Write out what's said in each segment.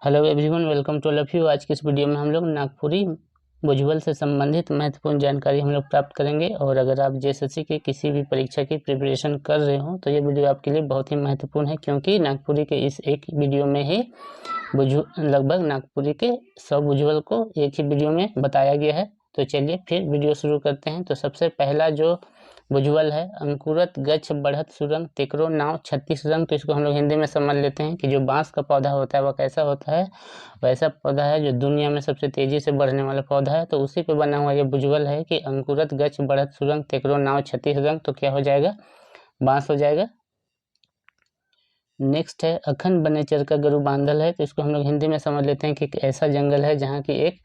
Hello everyone, welcome to all of you. आज की इस वीडियो में हम लोग नागपुरी भुजबल से संबंधित महत्वपूर्ण जानकारी हम लोग प्राप्त करेंगे। और अगर आप जेएसएससी की किसी भी परीक्षा की प्रिपरेशन कर रहे हो तो ये वीडियो आपके लिए बहुत ही महत्वपूर्ण है, क्योंकि नागपुरी के इस एक वीडियो में ही लगभग नागपुरी के 100 भुजबल को एक ही वीडियो में बताया गया है। तो चलिए फिर वीडियो शुरू करते हैं। तो सबसे पहला जो भुजबल है, अंकुरत गच्छ बढ़त सुरंग तेकरो नाव 36 रंग। तो इसको हम लोग हिंदी में समझ लेते हैं कि जो बांस का पौधा होता है वह कैसा होता है, वैसा पौधा है जो दुनिया में सबसे तेजी से बढ़ने वाला पौधा है। तो उसी पे बना हुआ ये भुजबल है कि अंकुरत गच्छ बढ़त सुरंग तेकरो नाव 36 रंग। तो क्या हो जाएगा, बांस हो जाएगा। नेक्स्ट है अखंड बनेचर का गरु बांधल है। तो इसको हम लोग हिंदी में समझ लेते हैं कि एक ऐसा जंगल है जहाँ की एक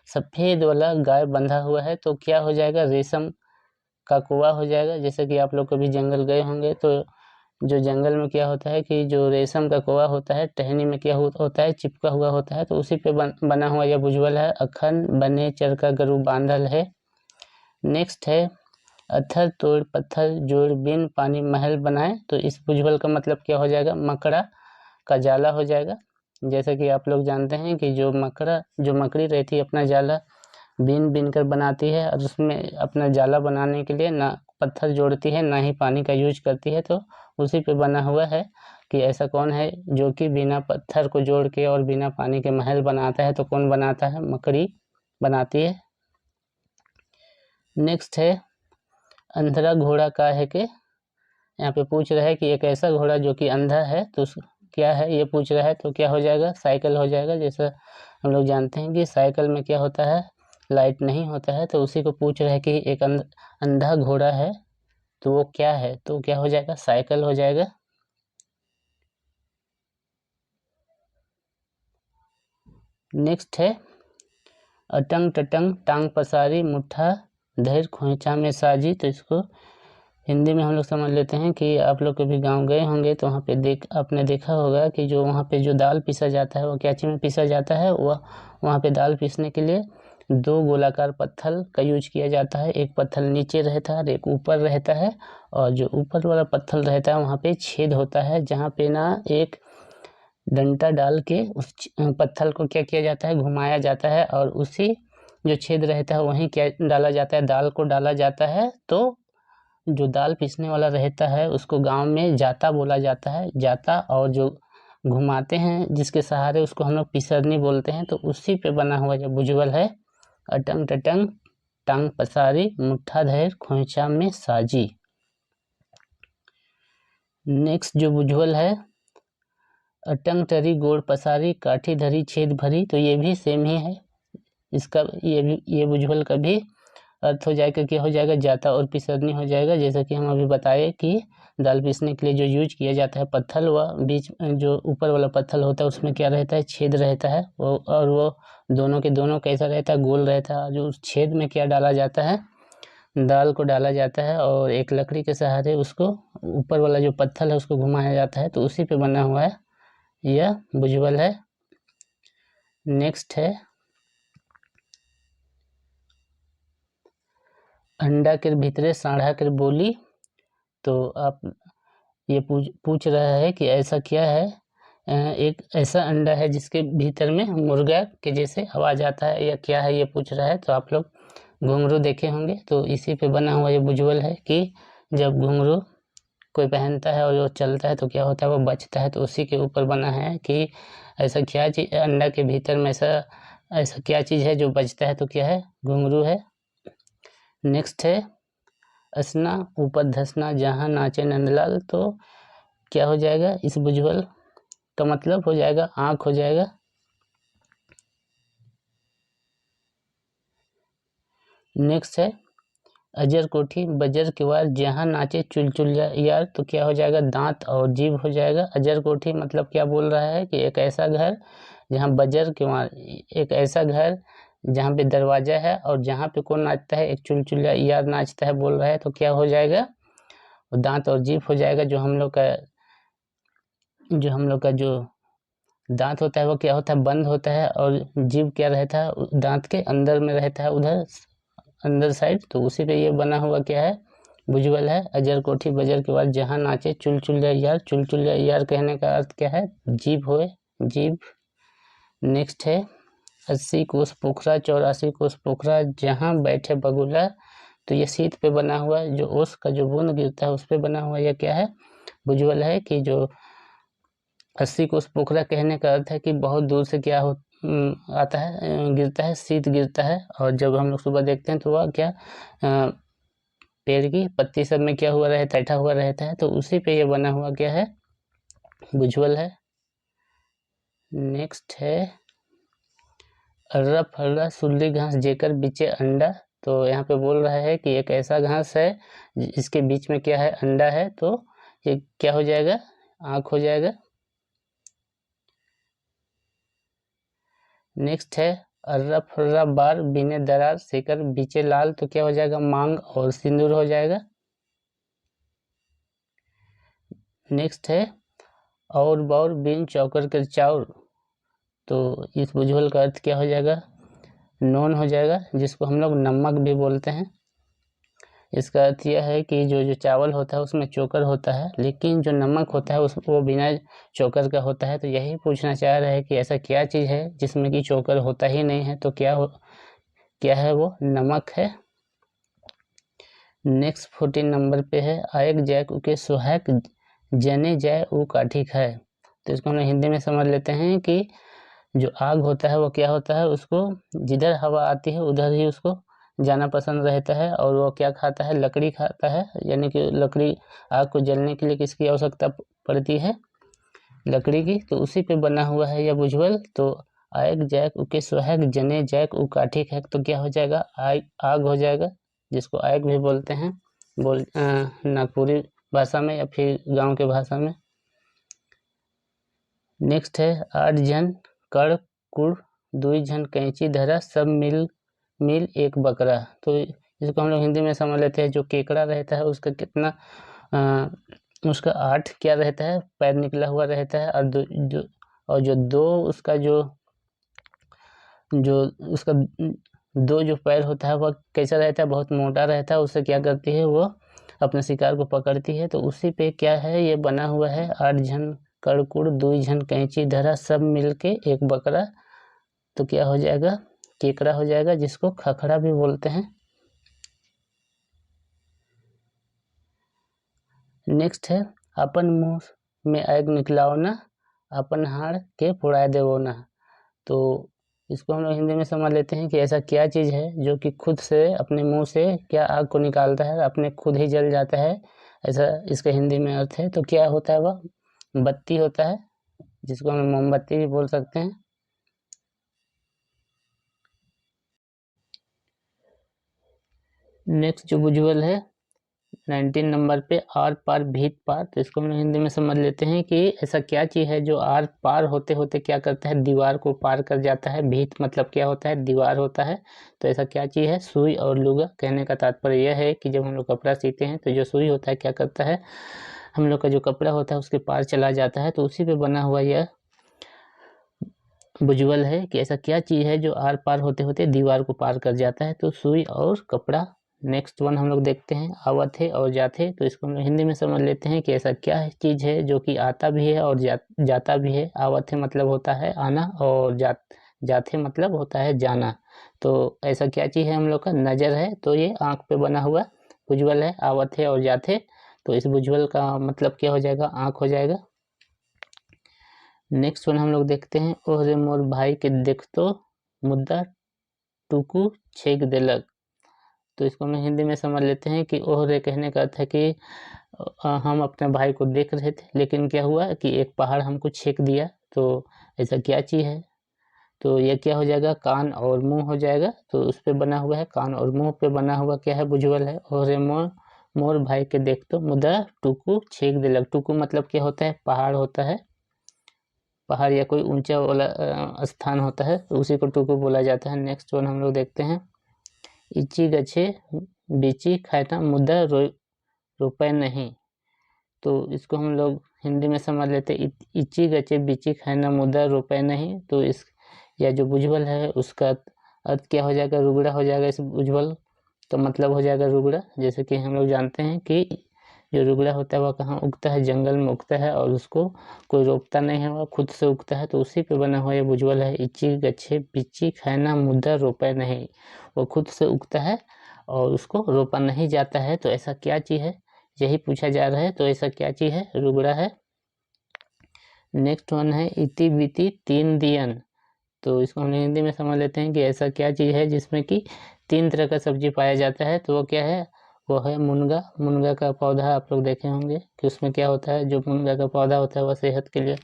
सफेद वाला गाय बंधा हुआ है। तो क्या हो जाएगा, रेशम का कुआ हो जाएगा। जैसे कि आप लोग कभी जंगल गए होंगे तो जो जंगल में क्या होता है कि जो रेशम का कुआ होता है, टहनी में क्या होता है, चिपका हुआ होता है। तो उसी पे बना हुआ यह भुजबल है। अखंड बने चर का गरु बांधल है। नेक्स्ट है अथर तोड़ पत्थर जोड़ बिन पानी महल बनाए। तो इस भुजबल का मतलब क्या हो जाएगा, मकड़ा का जाला हो जाएगा। जैसे कि आप लोग जानते हैं कि जो मकड़ी रहती है अपना जाला बीन कर बनाती है, और उसमें अपना जाला बनाने के लिए ना पत्थर जोड़ती है ना ही पानी का यूज करती है। तो उसी पे बना हुआ है कि ऐसा कौन है जो कि बिना पत्थर को जोड़ के और बिना पानी के महल बनाता है। तो कौन बनाता है, मकड़ी बनाती है। नेक्स्ट है अंधरा घोड़ा का है के। यहाँ पे पूछ रहा है कि एक ऐसा घोड़ा जो कि अंधा है तो क्या है ये पूछ रहा है। तो क्या हो जाएगा, साइकिल हो जाएगा। जैसा हम लोग जानते हैं कि साइकिल में क्या होता है, लाइट नहीं होता है। तो उसी को पूछ रहा है कि एक अंधा घोड़ा है तो वो क्या है। तो क्या हो जाएगा, साइकिल हो जाएगा। नेक्स्ट है अटंग टटंग टांग पसारी मुट्ठा धैर खोइचा में साजी। तो इसको हिंदी में हम लोग समझ लेते हैं कि आप लोग कभी गांव गए होंगे तो वहाँ पे आपने देखा होगा कि जो वहाँ पे जो दाल पीसा जाता है वो क्या चीज़ में पीसा जाता है, वहाँ पे दाल पीसने के लिए 2 गोलाकार पत्थर का यूज किया जाता है। एक पत्थर नीचे रहता है और एक ऊपर रहता है। और जो ऊपर वाला पत्थर रहता है वहाँ पे छेद होता है, जहाँ पे ना एक डंटा डाल के उस पत्थर को क्या किया जाता है, घुमाया जाता है। और उसी जो छेद रहता है वहीं क्या डाला जाता है, दाल को डाला जाता है। तो जो दाल पीसने वाला रहता है उसको गांव में जाता बोला जाता है, जाता। और जो घुमाते हैं जिसके सहारे उसको हम लोग पिसरनी बोलते हैं। तो उसी पे बना हुआ जो भुजबल है, अटंग टटंग टांग पसारी मुट्ठा धैर खोइचा में साजी। नेक्स्ट जो भुजबल है अटंग टरी गोड़ पसारी काठी धरी छेद भरी। तो ये भी सेम ही है। इसका ये भुजबल का भी अर्थ हो जाएगा, क्या हो जाएगा, जाता और पिसरनी हो जाएगा। जैसा कि हम अभी बताए कि दाल पीसने के लिए जो यूज किया जाता है पत्थर, वह बीच जो ऊपर वाला पत्थर होता है उसमें क्या रहता है, छेद रहता है। वो दोनों के दोनों कैसा रहता है, गोल रहता है। जो उस छेद में क्या डाला जाता है, दाल को डाला जाता है और एक लकड़ी के सहारे उसको ऊपर वाला जो पत्थर है उसको घुमाया जाता है। तो उसी पे बना हुआ है यह भुजबल है। नेक्स्ट है अंडा के भीतरे साढ़ा के बोली। तो आप ये पूछ रहा है कि ऐसा क्या है, एक ऐसा अंडा है जिसके भीतर में मुर्गा के जैसे आवाज आता है, या क्या है ये पूछ रहा है। तो आप लोग घुंघरू देखे होंगे, तो इसी पे बना हुआ ये भुजबल है कि जब घुंघरू कोई पहनता है और वो चलता है तो क्या होता है, वो बचता है। तो उसी के ऊपर बना है कि ऐसा क्या चीज़, अंडा के भीतर में ऐसा क्या चीज़ है जो बचता है। तो क्या है, घुंघरू है। नेक्स्ट है असना ऊपर धसना जहाँ नाचे नंदलाल। तो क्या हो जाएगा, इस भुजबल का मतलब हो जाएगा आँख हो जाएगा। नेक्स्ट है अजर कोठी बजर के वार जहाँ नाचे चुलचुल यार। तो क्या हो जाएगा, दांत और जीभ हो जाएगा। अजर कोठी मतलब क्या बोल रहा है कि एक ऐसा घर जहाँ बजर के वार, एक ऐसा घर जहाँ पे दरवाजा है और जहाँ पे कौन नाचता है, एक चुलचुलिया यार नाचता है बोल रहा है। तो क्या हो जाएगा, दांत और जीभ हो जाएगा। जो हम लोग का जो दांत होता है वो क्या होता है, बंद होता है। और जीभ क्या रहता है, दांत के अंदर में रहता है, उधर अंदर साइड। तो उसी पे ये बना हुआ क्या है, भुजबल है। अजर कोठी बजर के बाद जहाँ नाचे चुलचुलिया यार। चुलचुलिया यार कहने का अर्थ क्या है, जीभ होए, जीभ। नेक्स्ट है 80 कोस पोखरा 84 कोस पोखरा जहाँ बैठे बगुला। तो ये शीत पे बना हुआ जो ओस का जो बूंद गिरता है उस पे बना हुआ यह क्या है, भुजबल है। कि जो 80 कोस पोखरा कहने का अर्थ है कि बहुत दूर से क्या आता है, गिरता है, शीत गिरता है। और जब हम लोग सुबह देखते हैं तो वह क्या पेड़ की पत्ती सब में क्या हुआ रहता है, बैठा हुआ रहता है। तो उसी पे ये बना हुआ क्या है, भुजबल है। नेक्स्ट है अर्रा फर्रा सुल्ली घास जेकर बीचे अंडा। तो यहाँ पे बोल रहा है कि एक ऐसा घास है इसके बीच में क्या है, अंडा है। तो ये क्या हो जाएगा, आँख हो जाएगा। नेक्स्ट है अर्रा फर्रा बार बिने दरार सेकर बीचे लाल। तो क्या हो जाएगा, मांग और सिंदूर हो जाएगा। नेक्स्ट है और बौर बिन चौकर के चाउर। तो इस भुजबल का अर्थ क्या हो जाएगा, नॉन हो जाएगा, जिसको हम लोग नमक भी बोलते हैं। इसका अर्थ यह है कि जो चावल होता है उसमें चोकर होता है, लेकिन जो नमक होता है वो बिना चोकर का होता है। तो यही पूछना चाह रहा है कि ऐसा क्या चीज़ है जिसमें कि चोकर होता ही नहीं है। तो क्या है वो, नमक है। नेक्स्ट 14 नंबर पे है आयक जैक उके सुहाग जने जाए ऊ काठी खाए। तो इसको हम हिंदी में समझ लेते हैं कि जो आग होता है वो क्या होता है, उसको जिधर हवा आती है उधर ही उसको जाना पसंद रहता है। और वो क्या खाता है, लकड़ी खाता है। यानी कि लकड़ी, आग को जलने के लिए किसकी आवश्यकता पड़ती है, लकड़ी की। तो उसी पे बना हुआ है यह भुजबल। तो आग जैक उके सुहाग जने जैक ऊ काठी खाए। तो क्या हो जाएगा, आग हो जाएगा, जिसको आग भी बोलते हैं नागपुरी भाषा में या फिर गांव के भाषा में। नेक्स्ट है 8 जन कड़ कुड़ 2 जन कैंची धरा सब मिल एक बकरा। तो इसको हम लोग हिंदी में समझ लेते हैं, जो केकड़ा रहता है उसका कितना उसका 8 क्या रहता है, पैर निकला हुआ रहता है। और जो दो उसका जो उसका 2 जो पैर होता है वह कैसा रहता है, बहुत मोटा रहता है। उससे क्या करती है, वो अपने शिकार को पकड़ती है। तो उसी पे क्या है, ये बना हुआ है 8 जन कड़कुड़ 2 जन कैंची धरा सब मिलके एक बकरा। तो क्या हो जाएगा, केकड़ा हो जाएगा, जिसको खखड़ा भी बोलते हैं। नेक्स्ट है अपन मुंह में आग निकलाओ ना अपन हाड़ के फुड़ाए देवो ना। तो इसको हम लोग हिंदी में समझ लेते हैं कि ऐसा क्या चीज़ है जो कि खुद से अपने मुंह से क्या आग को निकालता है, अपने खुद ही जल जाता है। ऐसा इसका हिंदी में अर्थ है। तो क्या होता है, वह बत्ती होता है, जिसको हम मोमबत्ती भी बोल सकते हैं। नेक्स्ट जो भुजबल है 19 नंबर पे आर पार भीत पार। तो इसको हम लोग हिंदी में समझ लेते हैं कि ऐसा क्या चीज़ है जो आर पार होते होते क्या करता है, दीवार को पार कर जाता है। भीत मतलब क्या होता है, दीवार होता है। तो ऐसा क्या चीज़ है, सुई और लुगा। कहने का तात्पर्य यह है कि जब हम लोग कपड़ा सीते हैं तो जो सुई होता है क्या करता है, हम लोग का जो कपड़ा होता है उसके पार चला जाता है। तो उसी पे बना हुआ यह भुजबल है कि ऐसा क्या चीज़ है जो आर पार होते होते दीवार को पार कर जाता है। तो सुई और कपड़ा। नेक्स्ट वन हम लोग देखते हैं आवत है और जाते। तो इसको हम लोग हिंदी में समझ लेते हैं कि ऐसा क्या चीज़ है जो कि आता भी है और जाता भी है। आवत है मतलब होता है आना, और जाते मतलब होता है जाना। तो ऐसा क्या चीज़ है, हम लोग का नज़र है। तो ये आँख पे बना हुआ भुजबल है, आवत है और जाते। तो इस भुजबल का मतलब क्या हो जाएगा, आँख हो जाएगा। नेक्स्ट वन हम लोग देखते हैं ओहरे मोर भाई के देख तो मुद्दा टुकू छेक देलक। तो इसको हम हिंदी में समझ लेते हैं कि ओहरे कहने का अर्थ है कि हम अपने भाई को देख रहे थे, लेकिन क्या हुआ कि एक पहाड़ हमको छेक दिया। तो ऐसा क्या चीज़ है, तो यह क्या हो जाएगा, कान और मुंह हो जाएगा। तो उस पर बना हुआ है, कान और मुंह पे बना हुआ क्या है, भुजबल है। ओहरे मोर भाई के देख तो मुद्दा टुकू छेक देलक। टुकू मतलब क्या होता है, पहाड़ होता है। पहाड़ या कोई ऊंचा वाला स्थान होता है, तो उसी को टुकू बोला जाता है। नेक्स्ट वन हम लोग देखते हैं इची गछे बीची खायता मुद्दा रुपए नहीं। तो इसको हम लोग हिंदी में समझ लेते हैं इची गचे बीची खाना मुद्दा रुपए नहीं। तो इस या जो भुजबल है उसका अर्थ क्या हो जाएगा, रुगड़ा हो जाएगा। इस भुजबल तो मतलब हो जाएगा रुगड़ा। जैसे कि हम लोग जानते हैं कि जो रुगड़ा होता है वह कहाँ उगता है, जंगल में उगता है और उसको कोई रोकता नहीं है, वह खुद से उगता है। तो उसी पे बना हुआ ये भुजबल है। इच्ची गच्छे पिच्ची खाना मुद्दा रोपा नहीं, वो खुद से उगता है और उसको रोपा नहीं जाता है। तो ऐसा क्या चीज़ है, यही पूछा जा रहा है। तो ऐसा क्या चीज़ है, रुगड़ा है। नेक्स्ट वन है इति बीती तीन दियन। तो इसको हम हिंदी में समझ लेते हैं कि ऐसा क्या चीज़ है जिसमें कि 3 तरह का सब्जी पाया जाता है। तो वो क्या है, वो है मुनगा। मुनगा का पौधा आप लोग देखे होंगे कि उसमें क्या होता है, जो मुनगा का पौधा होता है वह सेहत के लिए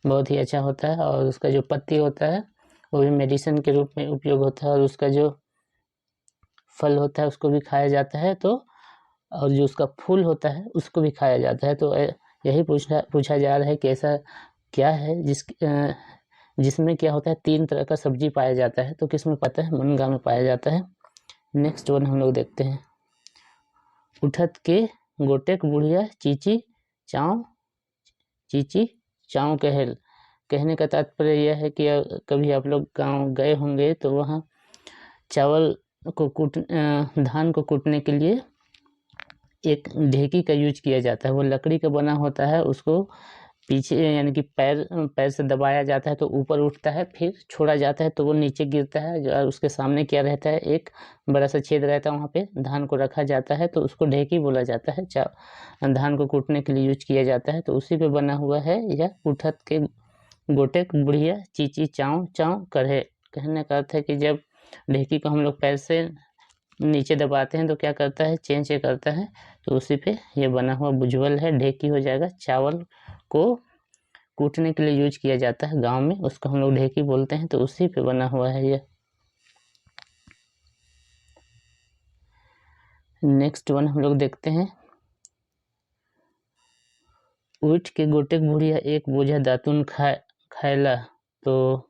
बहुत ही अच्छा होता है और उसका जो पत्ती होता है वो भी मेडिसिन के रूप में उपयोग होता है और उसका जो फल होता है उसको भी खाया जाता है। तो और जो उसका फूल होता है उसको भी खाया जाता है। तो यही पूछा जा रहा है कि ऐसा क्या है जिसमें क्या होता है 3 तरह का सब्जी पाया जाता है। तो किस में पाता है, मुनगा में पाया जाता है। नेक्स्ट वन हम लोग देखते हैं, उठत के गोटेक बुढ़िया चीची चाँव चीची चाँव कहल। कहने का तात्पर्य यह है कि कभी आप लोग गांव गए होंगे तो वहाँ चावल को धान को कूटने के लिए एक ढेकी का यूज किया जाता है। वो लकड़ी का बना होता है, उसको पीछे यानी कि पैर से दबाया जाता है तो ऊपर उठता है, फिर छोड़ा जाता है तो वो नीचे गिरता है। और उसके सामने क्या रहता है, एक बड़ा सा छेद रहता है, वहाँ पे धान को रखा जाता है तो उसको ढेकी बोला जाता है। धान को कूटने के लिए यूज किया जाता है। तो उसी पे बना हुआ है यह उठत के गोटे बुढ़िया चीची चाँव चाँव कढ़े। कहने का अर्थ है कि जब ढेकी को हम लोग पैर से नीचे दबाते हैं तो क्या करता है, चेंज करता है। तो उसी पे ये बना हुआ भुजबल है, ढेकी हो जाएगा। चावल को कूटने के लिए यूज किया जाता है गांव में, उसको हम लोग ढेकी बोलते हैं। तो उसी पे बना हुआ है ये। नेक्स्ट वन हम लोग देखते हैं, उठ के गोटे बुढ़िया एक बोझा दातुन खाएला। तो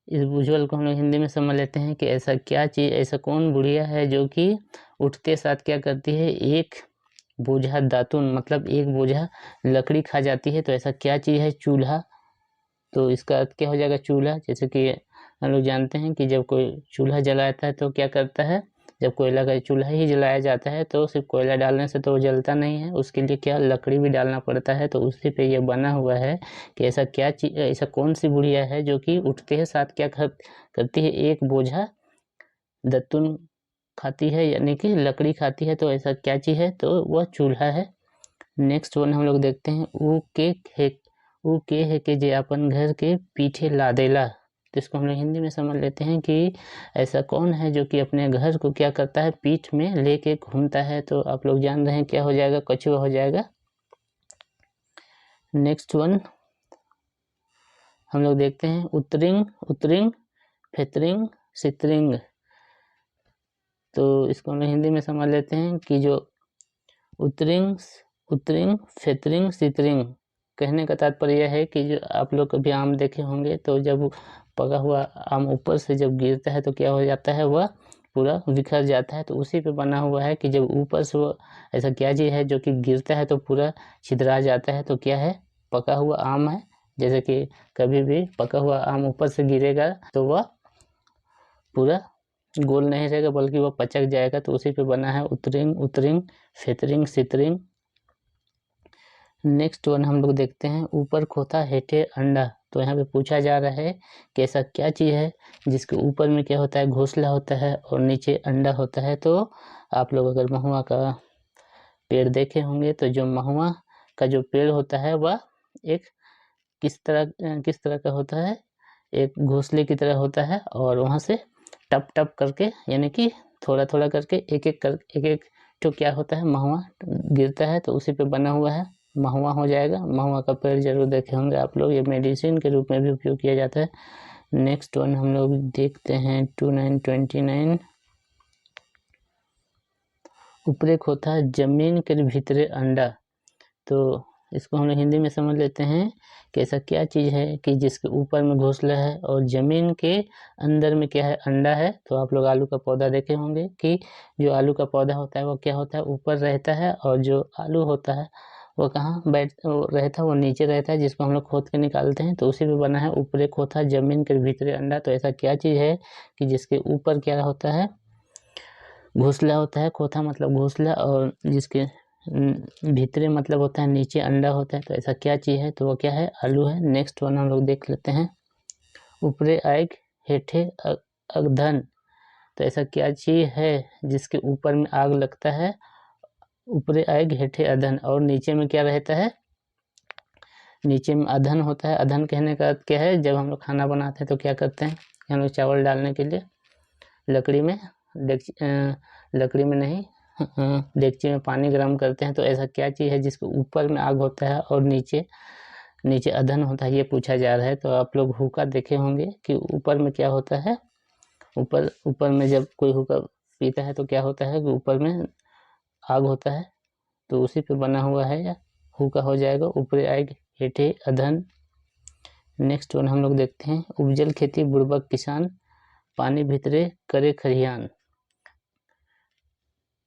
इस भुजबल को हम लोग हिंदी में समझ लेते हैं कि ऐसा क्या चीज़, ऐसा कौन बुढ़िया है जो कि उठते साथ क्या करती है, एक बोझा दातुन मतलब एक बोझा लकड़ी खा जाती है। तो ऐसा क्या चीज़ है, चूल्हा। तो इसका अर्थ क्या हो जाएगा, चूल्हा। जैसे कि हम लोग जानते हैं कि जब कोई चूल्हा जलाता है तो क्या करता है, जब कोयला का चूल्हा ही जलाया जाता है तो सिर्फ कोयला डालने से तो वो जलता नहीं है, उसके लिए क्या लकड़ी भी डालना पड़ता है। तो उसी पे ये बना हुआ है कि ऐसा क्या चीज़, ऐसा कौन सी बुढ़िया है जो कि उठते हैं साथ क्या करती है, एक बोझा दत्तुन खाती है यानी कि लकड़ी खाती है। तो ऐसा क्या चीज़ है, तो वह चूल्हा है। नेक्स्ट वन हम लोग देखते हैं, ऊ के है कि जे अपन घर के पीछे लादेला। तो इसको हम लोग हिंदी में समझ लेते हैं कि ऐसा कौन है जो कि अपने घर को क्या करता है, पीठ में लेके घूमता है। तो आप लोग जान रहे हैं क्या हो जाएगा, कछुआ हो जाएगा। नेक्स्ट वन हम लोग देखते हैं, उतरिंग उतरिंग फेतरिंग सितरिंग। तो इसको हम लोग हिंदी में समझ लेते हैं कि जो उतरिंग उतरिंग फेतरिंग सितरिंग, कहने का तात्पर्य यह है कि जो आप लोग कभी आम देखे होंगे तो जब पका हुआ आम ऊपर से जब गिरता है तो क्या हो जाता है, वह पूरा बिखर जाता है। तो उसी पे बना हुआ है कि जब ऊपर से वो ऐसा क्या चीज़ है जो कि गिरता है तो पूरा छितरा जाता है। तो क्या है, पका हुआ आम है। जैसे कि कभी भी पका हुआ आम ऊपर से गिरेगा तो वह पूरा गोल नहीं रहेगा बल्कि वह पचक जाएगा। तो उसी पे बना है उतरिंग उतरिंग फेतरिंग सितरिंग। नेक्स्ट वन हम लोग देखते हैं, ऊपर खोता हेठे अंडा। तो यहाँ पे पूछा जा रहा है कि ऐसा क्या चीज़ है जिसके ऊपर में क्या होता है, घोंसला होता है और नीचे अंडा होता है। तो आप लोग अगर महुआ का पेड़ देखे होंगे तो जो महुआ का जो पेड़ होता है वह एक किस तरह का होता है, एक घोंसले की तरह होता है और वहाँ से टप टप करके यानी कि थोड़ा थोड़ा करके एक एक तो क्या होता है, महुआ गिरता है। तो उसी पे बना हुआ है, महुआ हो जाएगा। महुआ का पेड़ जरूर देखे होंगे आप लोग, ये मेडिसिन के रूप में भी उपयोग किया जाता है। नेक्स्ट वन हम लोग देखते हैं 2929, ऊपरे खोता जमीन के भीतरे अंडा। तो इसको हम लोग हिंदी में समझ लेते हैं कि ऐसा क्या चीज़ है कि जिसके ऊपर में घोंसला है और ज़मीन के अंदर में क्या है, अंडा है। तो आप लोग आलू का पौधा देखे होंगे कि जो आलू का पौधा होता है वो क्या होता है, ऊपर रहता है और जो आलू होता है वो कहाँ रहता है, वो नीचे रहता है, जिसको हम लोग खोद के निकालते हैं। तो उसी पे बना है ऊपरे खोता जमीन के भीतरे अंडा। तो ऐसा क्या चीज़ है कि जिसके ऊपर क्या होता है, घोंसला होता है। खोता मतलब घोंसला और जिसके भीतरे मतलब होता है नीचे अंडा होता है, तो ऐसा क्या चीज़ है, तो वो क्या है, आलू है। नेक्स्ट वन हम लोग देख लेते हैं, ऊपरे आग हेठे अगधन, तो ऐसा क्या चीज़ है जिसके ऊपर में आग लगता है, ऊपरे आग हेठे अधन, और नीचे में क्या रहता है, नीचे में अधन होता है। अधन कहने का अर्थ क्या है, जब हम लोग खाना बनाते हैं तो क्या करते हैं, हम लोग चावल डालने के लिए लकड़ी में लकड़ी में नहीं डेगची में पानी गर्म करते हैं, तो ऐसा क्या चीज़ है जिसके ऊपर में आग होता है और नीचे नीचे अधन होता है, ये पूछा जा रहा है। तो आप लोग हुक्का देखे होंगे कि ऊपर में क्या होता है, ऊपर में जब कोई हुक्का पीता है तो क्या होता है कि ऊपर में आग होता है, तो उसी पे बना हुआ है, या हुक्का हो जाएगा, ऊपरे आग हेठे अधन। नेक्स्ट वन हम लोग देखते हैं, उपजल खेती बुड़बक किसान, पानी भीतरे करे खरियान,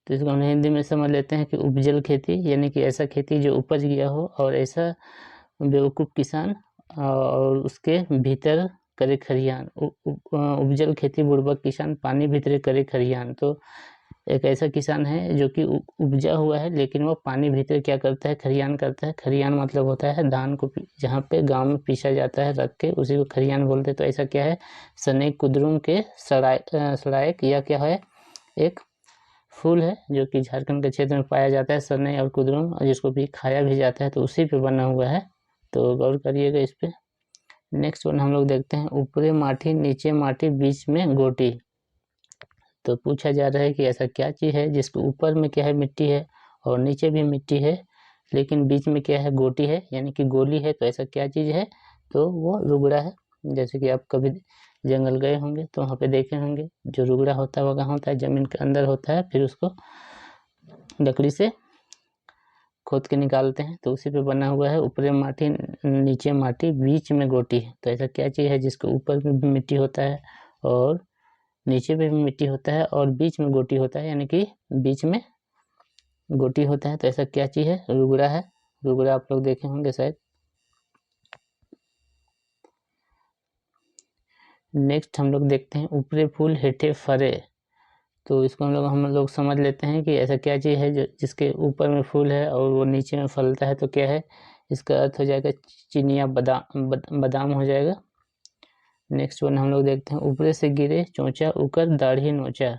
तो इसको हम हिंदी में समझ लेते हैं कि उपजल खेती यानी कि ऐसा खेती जो उपज गया हो, और ऐसा बेवकूफ़ किसान और उसके भीतर करे खरियान। उपजल खेती बुड़बक किसान, पानी भीतरे करे खरियान, तो एक ऐसा किसान है जो कि उपजा हुआ है लेकिन वो पानी भीतर क्या करता है, खरियान करता है। खरियान मतलब होता है धान को जहाँ पे गांव में पीसा जाता है रख के, उसी को खरियान बोलते हैं। तो ऐसा क्या है, सनई कुदरुम के सड़ायक, या क्या है, एक फूल है जो कि झारखंड के क्षेत्र में पाया जाता है, सनई और कुदरुम, जिसको भी खाया भी जाता है, तो उसी पे बना हुआ है, तो गौर करिएगा इस पे। नेक्स्ट वन हम लोग देखते हैं, ऊपरे माटी नीचे माटी बीच में गोटी, तो पूछा जा रहा है कि ऐसा क्या चीज़ है जिसके ऊपर में क्या है, मिट्टी है, और नीचे भी मिट्टी है, लेकिन बीच में क्या है, गोटी है, यानी कि गोली है। तो ऐसा क्या चीज़ है, तो वो रुगड़ा है। जैसे कि आप कभी जंगल गए होंगे तो वहाँ पे देखे होंगे, जो रुगड़ा होता है वो कहाँ होता है, ज़मीन के अंदर होता है, फिर उसको लकड़ी से खोद के निकालते हैं, तो उसी पे बना हुआ है, ऊपरे माटी नीचे माटी बीच में गोटी है। तो ऐसा क्या चीज़ है जिसके ऊपर में भी मिट्टी होता है और नीचे पे भी मिट्टी होता है और बीच में गोटी होता है, यानी कि बीच में गोटी होता है। तो ऐसा क्या चीज़ है, रुगड़ा है। रुगड़ा आप लोग देखे होंगे शायद। नेक्स्ट हम लोग देखते हैं, ऊपरे फूल हेठे फरे, तो इसको हम लोग समझ लेते हैं कि ऐसा क्या चीज़ है जो जिसके ऊपर में फूल है और वो नीचे में फलता है, तो क्या है, इसका अर्थ हो जाएगा चिनिया बादाम हो जाएगा। नेक्स्ट वन हम लोग देखते हैं, ऊपरे से गिरे चोंचा उकर दाढ़ी नोचा,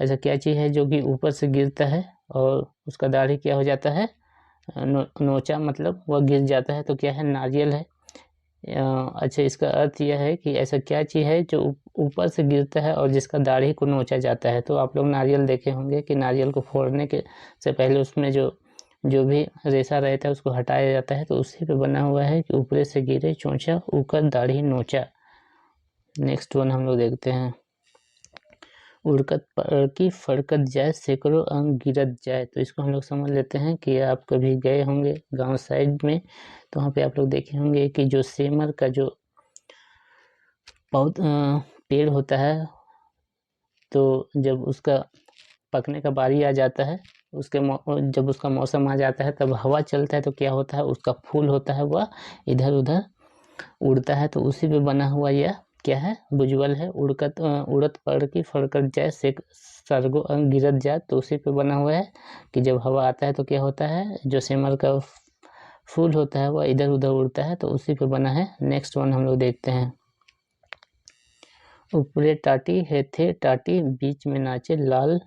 ऐसा क्या चीज़ है जो कि ऊपर से गिरता है और उसका दाढ़ी क्या हो जाता है, नोचा मतलब वह गिर जाता है, तो क्या है, नारियल है। अच्छा, इसका अर्थ यह है कि ऐसा क्या चीज़ है जो ऊपर से गिरता है और जिसका दाढ़ी को नोचा जाता है। तो आप लोग नारियल देखे होंगे कि नारियल को फोड़ने के से पहले उसमें जो भी रेशा रहता है उसको हटाया जाता है, तो उसी पे बना हुआ है कि ऊपरे से गिरे चोंचा ऊकर दाढ़ी नोचा। नेक्स्ट वन हम लोग देखते हैं, उड़कत की फड़कत जाए सैकड़ों अंग गिरत जाए, तो इसको हम लोग समझ लेते हैं कि आप कभी गए होंगे गांव साइड में, तो वहाँ पे आप लोग देखे होंगे कि जो सेमर का जो बहुत पेड़ होता है, तो जब उसका पकने का बारी आ जाता है, जब उसका मौसम आ जाता है तब हवा चलता है, तो क्या होता है, उसका फूल होता है वह इधर उधर उड़ता है, तो उसी पे बना हुआ यह क्या है, बुजवल है। उड़त पड़ की फड़कत जाए से सरगो अंग गिरत जाए, तो उसी पे बना हुआ है कि जब हवा आता है तो क्या होता है, जो सेमर का फूल होता है वह इधर उधर उड़ता है, तो उसी पे बना है। नेक्स्ट वन हम लोग देखते हैं, ऊपरे टाटी हेथे टाटी बीच में नाचे लाल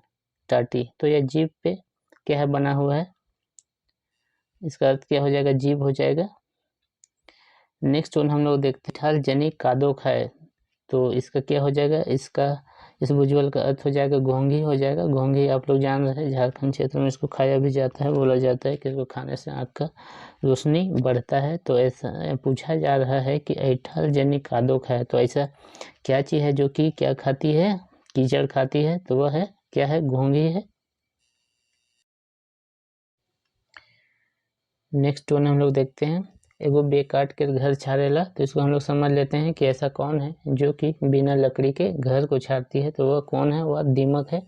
टाटी, तो यह जीभ पे क्या है बना हुआ है, इसका अर्थ क्या हो जाएगा, जीभ हो जाएगा। नेक्स्ट वन हम लोग देखते हैं, ठाल जनी कादो खाए, तो इसका क्या हो जाएगा, इस भुजबल का अर्थ हो जाएगा घोंघी हो जाएगा। घोंघी आप लोग जान रहे हैं, झारखंड क्षेत्र में इसको खाया भी जाता है, बोला जाता है कि इसको खाने से आँख का रोशनी बढ़ता है। तो ऐसा पूछा जा रहा है कि ऐठल जनी कादो खाए, तो ऐसा क्या चीज़ है जो कि क्या खाती है, कीचड़ खाती है, तो वह है क्या है, घोंघी है। नेक्स्ट वन हम लोग देखते हैं, एगो बेकाट के घर छाड़ेला, तो इसको हम लोग समझ लेते हैं कि ऐसा कौन है जो कि बिना लकड़ी के घर को छाड़ती है, तो वह कौन है, वह दीमक है।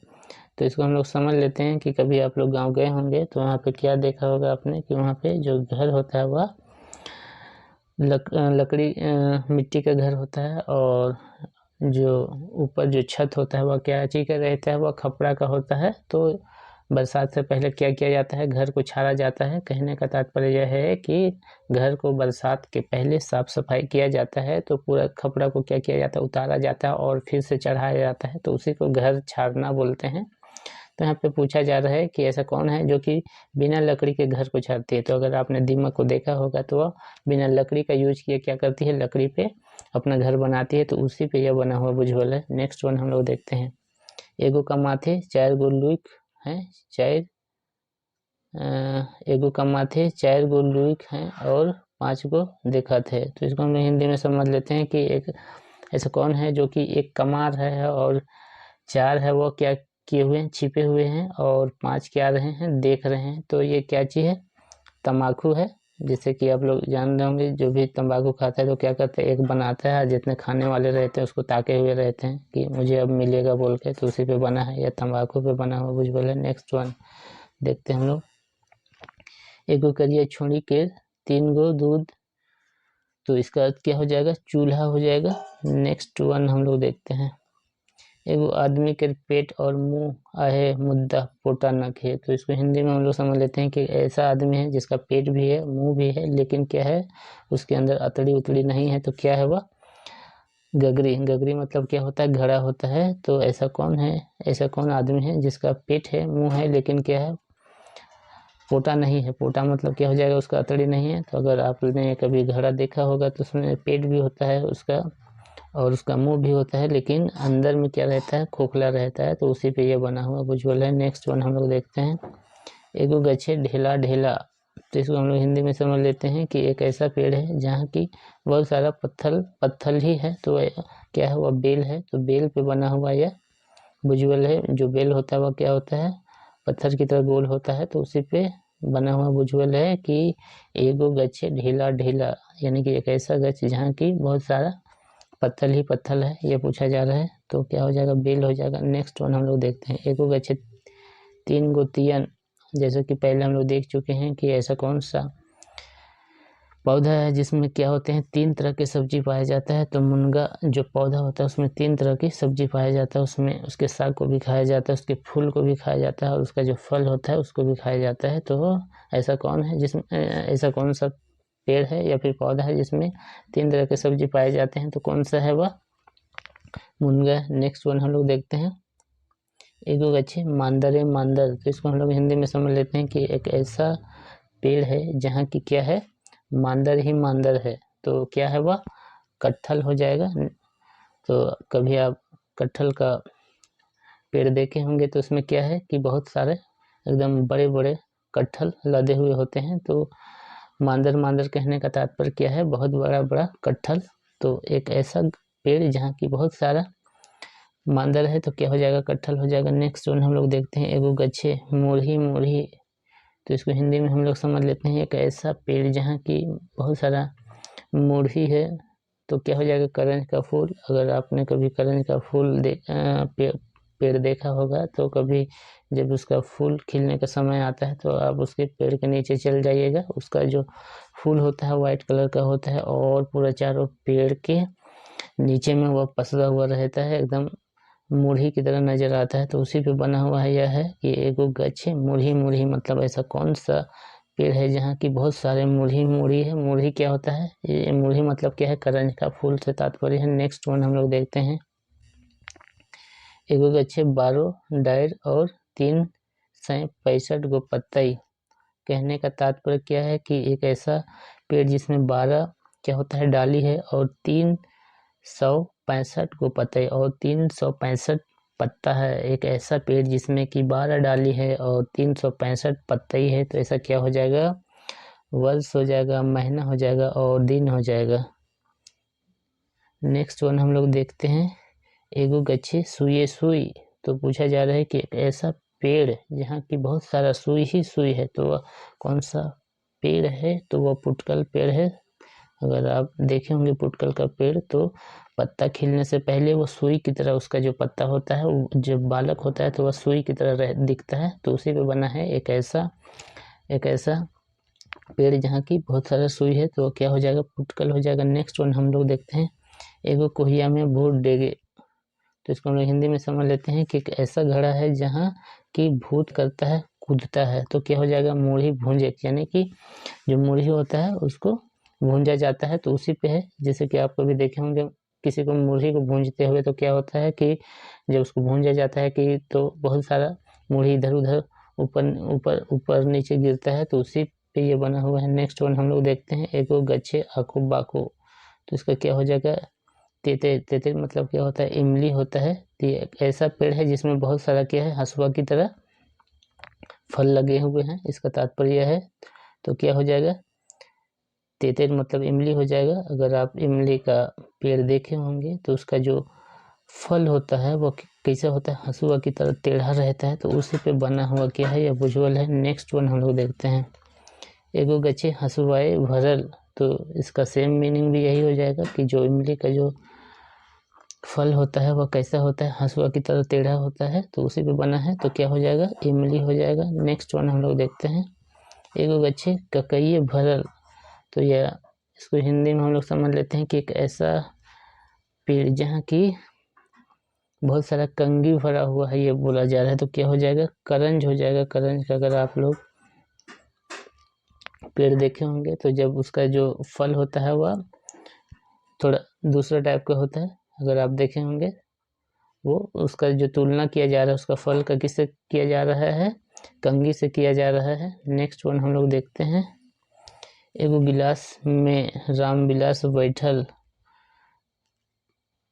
तो इसको हम लोग समझ लेते हैं कि कभी आप लोग गांव गए होंगे तो वहाँ पे क्या देखा होगा आपने कि वहाँ पे जो घर होता है वह लकड़ी मिट्टी का घर होता है, और जो ऊपर जो छत होता है वह क्या चीज़ का रहता है, वह खपड़ा का होता है। तो बरसात से पहले क्या किया जाता है, घर को छाड़ा जाता है। कहने का तात्पर्य यह है कि घर को बरसात के पहले साफ सफाई किया जाता है, तो पूरा कपड़ा को क्या किया जाता है, उतारा जाता है और फिर से चढ़ाया जाता है, तो उसी को घर छाड़ना बोलते हैं। तो यहाँ पे पूछा जा रहा है कि ऐसा कौन है जो कि बिना लकड़ी के घर को छाड़ती है। तो अगर आपने दीमक को देखा होगा तो वह बिना लकड़ी का यूज किए क्या करती है, लकड़ी पे अपना घर बनाती है, तो उसी पे यह बना हुआ भुजबल है। नेक्स्ट वन हम लोग देखते हैं। एगो का माथे 4 गो लुक हैं, एगो का माथे 4 गो लुक हैं और 5 गो देखत है। तो इसको हम लोग हिंदी में समझ लेते हैं कि एक ऐसा कौन है जो कि एक कमार है और 4 है वो क्या किए हुए हैं, छिपे हुए हैं, और 5 क्या रहे हैं, देख रहे हैं। तो ये क्या चीज़ है, तम्बाकू है। जैसे कि आप लोग जान रहे होंगे, जो भी तंबाकू खाता है तो क्या करते हैं, एक बनाता है, जितने खाने वाले रहते हैं उसको ताके हुए रहते हैं कि मुझे अब मिलेगा बोल के, तो उसी पे बना है, या तंबाकू पे बना हुआ भुजबल है। नेक्स्ट वन देखते हैं हम लोग। एगो करिया छोड़ी के 3 गो दूध, तो इसका अर्थ क्या हो जाएगा, चूल्हा हो जाएगा। नेक्स्ट वन हम लोग देखते हैं। एगो आदमी के पेट और मुंह आहे मुद्दा पोटा नख है। तो इसको हिंदी में हम लोग समझ लेते हैं कि ऐसा आदमी है जिसका पेट भी है, मुंह भी है, लेकिन क्या है, उसके अंदर अतड़ी उतड़ी नहीं है। तो क्या है वह, गगरी। गगरी मतलब क्या होता है, घड़ा होता है। तो ऐसा कौन है, ऐसा कौन आदमी है जिसका पेट है, मुंह है, लेकिन क्या है, पोटा नहीं है। पोटा मतलब क्या हो जाएगा, उसका अतड़ी नहीं है। तो अगर आपने कभी घड़ा देखा होगा तो उसमें पेट भी होता है उसका, और उसका मुंह भी होता है, लेकिन अंदर में क्या रहता है, खोखला रहता है। तो उसी पे ये बना हुआ भुजबल है। नेक्स्ट वन हम लोग देखते हैं। एगो गच्छे ढेला ढेला। तो इसको हम लोग हिंदी में समझ लेते हैं कि एक ऐसा पेड़ है जहाँ की बहुत सारा पत्थल ही है। तो क्या है, वह बेल है। तो बेल पे बना हुआ यह भुजबल है। जो बेल होता है वह क्या होता है, पत्थर की तरह गोल होता है। तो उसी पे बना हुआ भुजबल है कि एगो गच्छे ढेला ढेला, यानी कि एक ऐसा गच्छ जहाँ की बहुत सारा पत्थल ही पत्थल है, ये पूछा जा रहा है। तो क्या हो जाएगा, बेल हो जाएगा। नेक्स्ट वन हम लोग देखते हैं। एगो गच्छे 3 गो तियन। जैसे कि पहले हम लोग देख चुके हैं कि ऐसा कौन सा पौधा है जिसमें क्या होते हैं, 3 तरह के सब्जी पाया जाता है। तो मुनगा जो पौधा होता है उसमें 3 तरह की सब्जी पाया जाता है। उसमें उसके साग को भी खाया जाता है, उसके फूल को भी खाया जाता है, और उसका जो फल होता है उसको भी खाया जाता है। तो ऐसा कौन है जिसमें, ऐसा कौन सा पेड़ है या फिर पौधा है जिसमें 3 तरह के सब्जी पाए जाते हैं, तो कौन सा है वह, मुनगा। नेक्स्ट वन हम लोग देखते हैं। एगो गच्छे मांदर मांदर। तो इसको हम लोग हिंदी में समझ लेते हैं कि एक ऐसा पेड़ है जहाँ की क्या है, मांदर ही मांदर है। तो क्या है वह, कटहल हो जाएगा। तो कभी आप कटहल का पेड़ देखे होंगे तो उसमें क्या है कि बहुत सारे एकदम बड़े बड़े कटहल लदे हुए होते हैं। तो मांदर मांदर कहने का तात्पर्य क्या है, बहुत बड़ा बड़ा कटहल। तो एक ऐसा पेड़ जहाँ की बहुत सारा मांदर है, तो क्या हो जाएगा, कटहल हो जाएगा। नेक्स्ट वन हम लोग देखते हैं। एगो गच्छे मोरही मोरही। तो इसको हिंदी में हम लोग समझ लेते हैं एक ऐसा पेड़ जहाँ की बहुत सारा मोरही है। तो क्या हो जाएगा, करंज का फूल। अगर आपने कभी करंज का फूल पेड़ देखा होगा तो कभी जब उसका फूल खिलने का समय आता है तो आप उसके पेड़ के नीचे चल जाइएगा। उसका जो फूल होता है वाइट कलर का होता है, और पूरा चारों पेड़ के नीचे में वह पसरा हुआ रहता है, एकदम मुरही की तरह नजर आता है। तो उसी पे बना हुआ है यह है कि एगो गच्छे मुरही मुरही, मतलब ऐसा कौन सा पेड़ है जहाँ की बहुत सारे मुरही मुरही है। मुरही क्या होता है, ये मुरही मतलब क्या है, करंज का फूल से तात्पर्य है। नेक्स्ट वन हम लोग देखते हैं। एगो गच्छे 12 डायर और 365 गो पत्तई। कहने का तात्पर्य क्या है कि एक ऐसा पेड़ जिसमें 12 क्या होता है, डाली है, और 365 गो पत्ते और 365 पत्ता है। एक ऐसा पेड़ जिसमें कि 12 डाली है और 365 पत्ते ही है। तो ऐसा क्या हो जाएगा, वर्ष हो जाएगा, महीना हो जाएगा, और दिन हो जाएगा। नेक्स्ट वन हम लोग देखते हैं। एगो गच्छे सुई सुई। तो पूछा जा रहा है कि एक ऐसा पेड़ जहाँ की बहुत सारा सुई ही सुई है, तो वह कौन सा पेड़ है, तो वह पुटकल पेड़ है। अगर आप देखे होंगे पुटकल का पेड़, तो पत्ता खिलने से पहले वो सुई की तरह, उसका जो पत्ता होता है, जब बालक होता है तो वह सुई की तरह दिखता है। तो उसी पे बना है एक ऐसा पेड़ जहाँ की बहुत सारा सुई है। तो क्या हो जाएगा, पुटकल हो जाएगा। नेक्स्ट वन हम लोग देखते हैं। एगो कोहिया में भूत डेगे। तो इसको हम लोग हिंदी में समझ लेते हैं कि एक ऐसा घड़ा है जहाँ कि भूत करता है कूदता है, तो क्या हो जाएगा मुढ़ी भूंजे, यानी कि जो मुढ़ी होता है उसको भूंजा जाता है, तो उसी पे है। जैसे कि आप कभी देखे होंगे किसी को मुढ़ी को भूंजते हुए, तो क्या होता है कि जब उसको भूंजा जाता है कि तो बहुत सारा मुढ़ी इधर उधर ऊपर ऊपर ऊपर नीचे गिरता है, तो उसी पे ये बना हुआ है। नेक्स्ट वन हम लोग देखते हैं, एगो गच्छे आखो बाको, तो इसका क्या हो जाएगा तेते। तेते मतलब क्या होता है इमली होता है, तो ये एक ऐसा पेड़ है जिसमें बहुत सारा क्या है हसुआ की तरह फल लगे हुए हैं, इसका तात्पर्य है। तो क्या हो जाएगा तेते मतलब इमली हो जाएगा। अगर आप इमली का पेड़ देखे होंगे तो उसका जो फल होता है वो कैसा होता है हसुआ की तरह टेढ़ा रहता है, तो उसी पे बना हुआ क्या है या विजुअल है। नेक्स्ट वन हम लोग देखते हैं, एगो गच्छे हसुआए भरल, तो इसका सेम मीनिंग भी यही हो जाएगा कि जो इमली का जो फल होता है वह कैसा होता है हसुआ की तरह टेढ़ा होता है, तो उसी पे बना है, तो क्या हो जाएगा इमली हो जाएगा। नेक्स्ट वन हम लोग देखते हैं, एगो गच्छे ककइये भरल, तो यह इसको हिंदी में हम लोग समझ लेते हैं कि एक ऐसा पेड़ जहाँ की बहुत सारा कंगी भरा हुआ है, ये बोला जा रहा है, तो क्या हो जाएगा करंज हो जाएगा। करंज का अगर आप लोग पेड़ देखे होंगे तो जब उसका जो फल होता है वह थोड़ा दूसरा टाइप का होता है, अगर आप देखे होंगे वो उसका जो तुलना किया जा रहा है उसका फल का किससे किया जा रहा है कंगी से किया जा रहा है। नेक्स्ट वन हम लोग देखते हैं, एगो गिलास में राम विलास बैठल,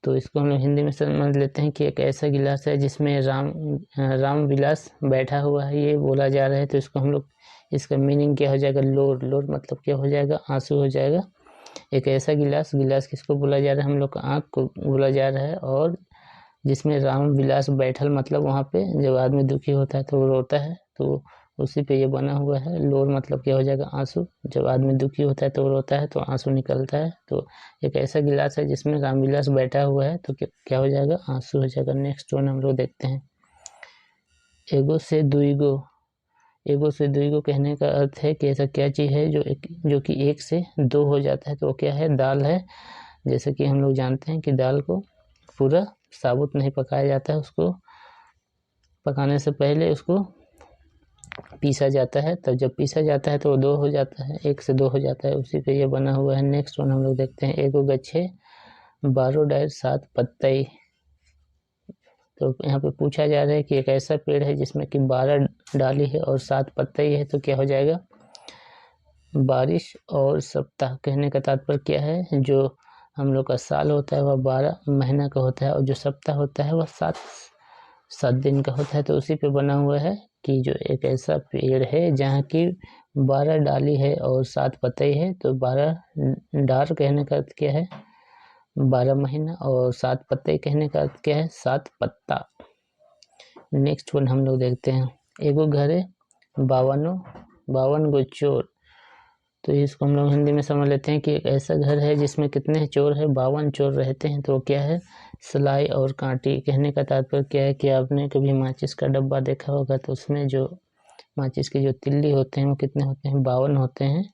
तो इसको हम लोग हिंदी में समझ लेते हैं कि एक ऐसा गिलास है जिसमें राम विलास बैठा हुआ है, ये बोला जा रहा है। तो इसको हम लोग इसका मीनिंग क्या हो जाएगा लोर। लोर मतलब क्या हो जाएगा आंसू हो जाएगा। एक ऐसा गिलास, गिलास किसको बोला जा रहा है हम लोग का आँख को बोला जा रहा है, और जिसमें राम विलास बैठल मतलब वहाँ पे जब आदमी दुखी होता है तो वो रोता है, तो उसी पे ये बना हुआ है। लोर मतलब क्या हो जाएगा आंसू, जब आदमी दुखी होता है तो वो रोता है तो आंसू निकलता है, तो एक ऐसा गिलास है जिसमें रामविलास बैठा हुआ है, तो क्या हो जाएगा आंसू हो जाएगा। नेक्स्ट वन हम लोग देखते हैं, एगो से दुईगो। एगो से दुईगो कहने का अर्थ है कि ऐसा क्या चीज़ है जो कि एक से दो हो जाता है, तो वो क्या है दाल है। जैसे कि हम लोग जानते हैं कि दाल को पूरा साबुत नहीं पकाया जाता है, उसको पकाने से पहले उसको पीसा जाता है, तब जब पीसा जाता है तो वो दो हो जाता है, एक से दो हो जाता है, उसी पे ये बना हुआ है। नेक्स्ट वन हम लोग देखते हैं, एगो गच्छे बारो डायर सात पत्तई, तो यहाँ पे पूछा जा रहा है कि एक ऐसा पेड़ है जिसमें कि 12 डाली है और 7 पत्तई है, तो क्या हो जाएगा बारिश और सप्ताह। कहने का तात्पर्य क्या है जो हम लोग का साल होता है वह 12 महीना का होता है, और जो सप्ताह होता है वह 7 दिन का होता है, तो उसी पे बना हुआ है कि जो एक ऐसा पेड़ है जहाँ की 12 डाली है और 7 पत्ते है, तो 12 डार कहने का अर्थ क्या है 12 महीना, और 7 पत्ते कहने का अर्थ क्या है 7 पत्ता। नेक्स्ट वन हम लोग देखते हैं, एगो घरे 52 गो चोर, तो इसको हम लोग हिंदी में समझ लेते हैं कि एक ऐसा घर है जिसमें कितने चोर है 52 चोर रहते हैं, तो क्या है सिलाई और कांटी। कहने का तात्पर्य क्या है कि आपने कभी माचिस का डब्बा देखा होगा तो उसमें जो माचिस की जो तिल्ली होते हैं वो कितने होते हैं 52 होते हैं,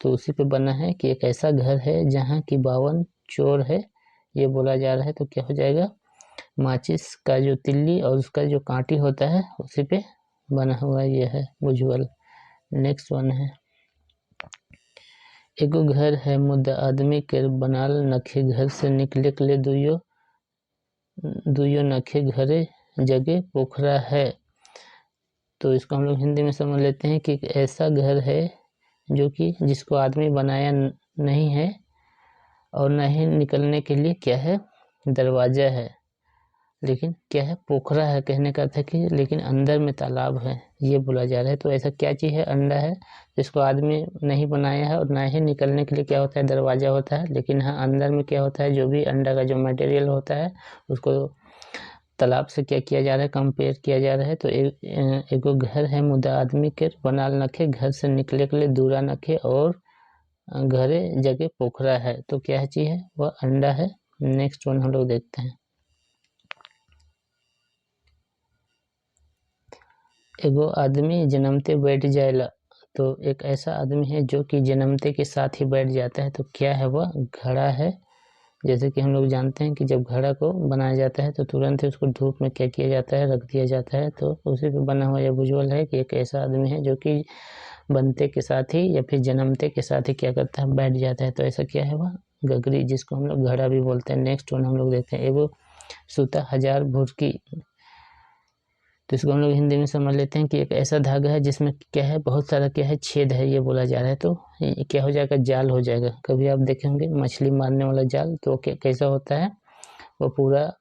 तो उसी पे बना है कि एक ऐसा घर है जहाँ की 52 चोर है, ये बोला जा रहा है। तो क्या हो जाएगा माचिस का जो तिल्ली और उसका जो कांटी होता है उसी पे बना हुआ ये है विजुअल। नेक्स्ट वन है, एगो घर है मुद्दा आदमी के बनाल नखे, घर से निकले के लिए दुइयो नखे घरे जगह पोखरा है, तो इसको हम लोग हिंदी में समझ लेते हैं कि एक ऐसा घर है जो कि जिसको आदमी बनाया नहीं है और न ही निकलने के लिए क्या है दरवाजा है, लेकिन क्या है पोखरा है। कहने का अर्थ है कि लेकिन अंदर में तालाब है, ये बोला जा रहा है। तो ऐसा क्या चीज़ है अंडा है जिसको आदमी नहीं बनाया है और ना ही निकलने के लिए क्या होता है दरवाज़ा होता है, लेकिन हाँ अंदर में क्या होता है जो भी अंडा का जो मटेरियल होता है उसको तालाब से क्या किया जा रहा है कंपेयर किया जा रहा है। तो एगो घर है मुद्दा आदमी के बनाल नखे, घर से निकले के लिए दूरा नखे और घरे जगह पोखरा है, तो क्या चीज़ है वह अंडा है। नेक्स्ट वन हम लोग देखते हैं, एगो आदमी जन्मते बैठ जाएला, तो एक ऐसा आदमी है जो कि जन्मते के साथ ही बैठ जाता है, तो क्या है वह घड़ा है। जैसे कि हम लोग जानते हैं कि जब घड़ा को बनाया जाता है तो तुरंत ही उसको धूप में क्या किया जाता है, रख दिया जाता है। तो उसी पे बना हुआ यह भुजबल है कि एक ऐसा आदमी है जो कि बनते के साथ ही या फिर जन्मते के साथ ही क्या करता है, बैठ जाता है। तो ऐसा क्या है, वह गगरी, जिसको हम लोग घड़ा भी बोलते हैं। नेक्स्ट वन हम लोग देखते हैं, एगो सूता हजार भुरकी। तो इसको हम लोग हिंदी में समझ लेते हैं कि एक ऐसा धागा है जिसमें क्या है, बहुत सारा क्या है, छेद है, ये बोला जा रहा है। तो क्या हो जाएगा, जाल हो जाएगा। कभी आप देखेंगे मछली मारने वाला जाल, तो कैसा होता है, वो पूरा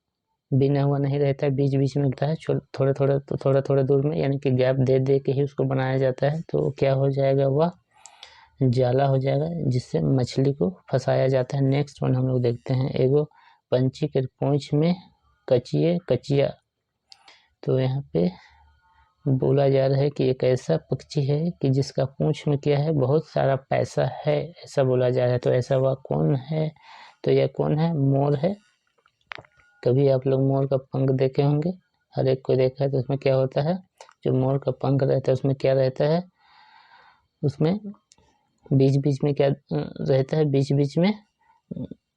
बिना हुआ नहीं रहता है, बीच बीच में होता है, थोड़ा थोड़ा दूर में, यानी कि गैप दे दे के ही उसको बनाया जाता है। तो क्या हो जाएगा, वह जाला हो जाएगा, जिससे मछली को फंसाया जाता है। नेक्स्ट वन हम लोग देखते हैं, एगो पंछी के पूंछ में कचिए कचिया। तो यहाँ पे बोला जा रहा है कि एक ऐसा पक्षी है कि जिसका पूंछ में क्या है, बहुत सारा पैसा है, ऐसा बोला जा रहा है। तो ऐसा वह कौन है, तो यह कौन है, मोर है। कभी आप लोग मोर का पंख देखे होंगे, हर एक को देखा है। तो उसमें क्या होता है, जो मोर का पंख रहता है उसमें क्या रहता है, उसमें बीच बीच में क्या रहता है, बीच बीच में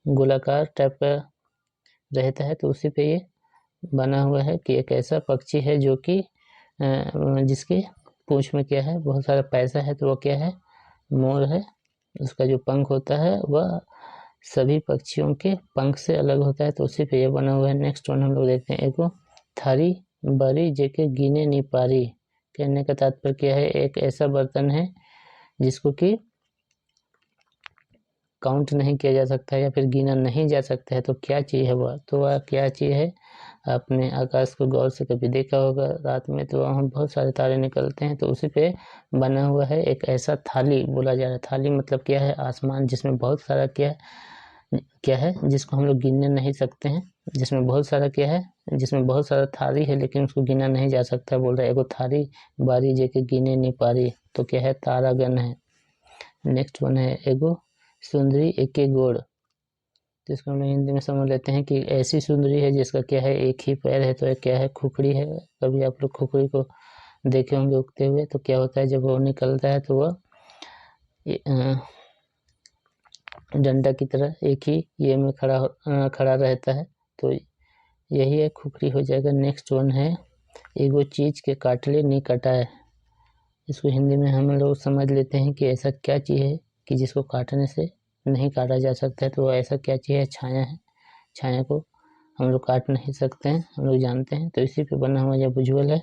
गोलाकार टाइप का रहता है। तो उसी पे ये बना हुआ है कि एक ऐसा पक्षी है जो कि जिसके पूंछ में क्या है, बहुत सारा पैसा है। तो वो क्या है, मोर है। उसका जो पंख होता है वह सभी पक्षियों के पंख से अलग होता है। तो उसी पे ये बना हुआ है। नेक्स्ट वन हम लोग देखते हैं, एगो थारी बड़ी जेके गिने नहीं पारी। कहने का तात्पर्य क्या है, एक ऐसा बर्तन है जिसको कि काउंट नहीं किया जा सकता है या फिर गिना नहीं जा सकता है। तो क्या चीज़ है वह, तो वह क्या चीज़ है, आपने आकाश को गौर से कभी देखा होगा रात में, तो वहाँ बहुत सारे तारे निकलते हैं। तो उसी पे बना हुआ है एक ऐसा थाली, बोला जा रहा है। थाली मतलब क्या है, आसमान, जिसमें बहुत सारा क्या है जिसको हम लोग गिनने नहीं सकते हैं, जिसमें बहुत सारा क्या है, जिसमें बहुत सारा थारी है लेकिन उसको गिना नहीं जा सकता। बोल रहा है एगो थारी बारी जेके गिने नहीं पारी। तो क्या है, तारागण है। नेक्स्ट वन है, एगो सुंदरी एके गोड़। तो इसको हम लोग हिंदी में समझ लेते हैं कि ऐसी सुंदरी है जिसका क्या है, एक ही पैर है। तो क्या है, खुखड़ी है। कभी आप लोग खुखड़ी को देखे होंगे उगते हुए। तो क्या होता है, जब वो निकलता है तो वह डंडा की तरह एक ही ये में खड़ा रहता है। तो यही है, खुखड़ी हो जाएगा। नेक्स्ट वन है, एगो चीज के काटले नहीं कटाए। इसको हिंदी में हम लोग समझ लेते हैं कि ऐसा क्या चीज़ है कि जिसको काटने से नहीं काटा जा सकता है। तो ऐसा क्या चीज़ है, छाया है। छाया को हम लोग काट नहीं सकते हैं, हम लोग जानते हैं। तो इसी पे बना हुआ यह भुजबल है।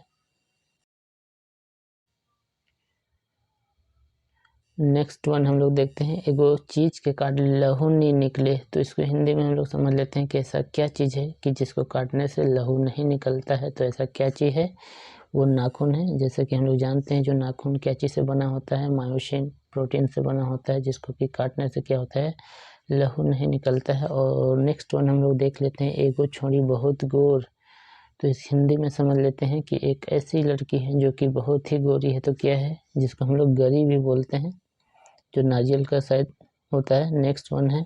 नेक्स्ट वन हम लोग देखते हैं, एगो चीज के काट लहू नहीं निकले। तो इसको हिंदी में हम लोग समझ लेते हैं कि ऐसा क्या चीज़ है कि जिसको काटने से लहू नहीं निकलता है। तो ऐसा क्या चीज़ है, वो नाखून है। जैसे कि हम लोग जानते हैं जो नाखून क्या चीज़ से बना होता है, मायोसिन प्रोटीन से बना होता है, जिसको कि काटने से क्या होता है, लहू नहीं निकलता है। और नेक्स्ट वन हम लोग देख लेते हैं, एगो छोड़ी बहुत गोर। तो इस हिंदी में समझ लेते हैं कि एक ऐसी लड़की है जो कि बहुत ही गोरी है। तो क्या है, जिसको हम लोग गरी भी बोलते हैं, जो नारियल का शायद होता है। नेक्स्ट वन है,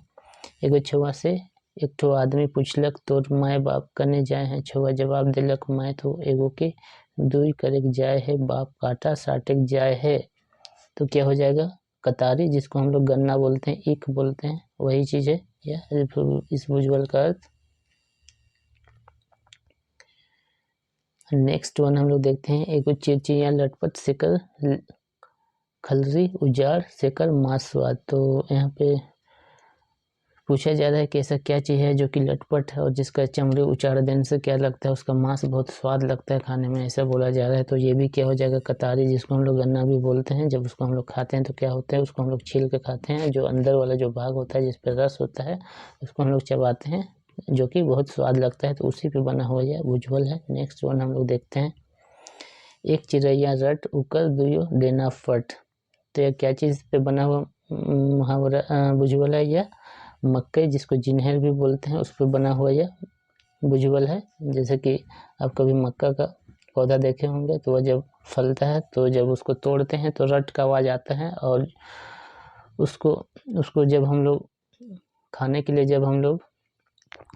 एगो छुआ से एक ठो आदमी पूछलक तोर माए बाप कने जाए हैं। छुआ जवाब दिलक, माए तो एगो के दुई करेक जाए है, बाप काटा साटेक जाए है। तो क्या हो जाएगा, कतारी, जिसको हम लोग गन्ना बोलते हैं, ईख बोलते हैं, वही चीज़ है। या इस भुजबल का अर्थ। नेक्स्ट वन हम लोग देखते हैं, एगो चिड़चिया लटपट सेकर खलरी उजाड़ सेकर मांस स्वाद। तो यहाँ पे पूछा जा रहा है कि ऐसा क्या चीज़ है जो कि लटपट है और जिसका चमड़े उचाड़ देने से क्या लगता है, उसका मांस बहुत स्वाद लगता है खाने में, ऐसा बोला जा रहा है। तो ये भी क्या हो जाएगा, कतारी, जिसको हम लोग गन्ना भी बोलते हैं। जब उसको हम लोग खाते हैं तो क्या होता है, उसको हम लोग छील के खाते हैं। जो अंदर वाला जो भाग होता है जिस पर रस होता है, उसको हम लोग चबाते हैं, जो कि बहुत स्वाद लगता है। तो उसी पे बना हुआ यह भुजबल है। नेक्स्ट वन हम लोग देखते हैं, एक चिड़ैया रट उकर दुयो डेना फट। तो यह क्या चीज़ पे बना हुआ मुहावरा भुजबल है, यह मक्के, जिसको जिन्हेर भी बोलते हैं, उस पर बना हुआ यह भुजबल है। जैसे कि आप कभी मक्का का पौधा देखे होंगे, तो वह जब फलता है तो जब उसको तोड़ते हैं तो रट का आवाज़ आता है। और उसको उसको जब हम लोग खाने के लिए, जब हम लोग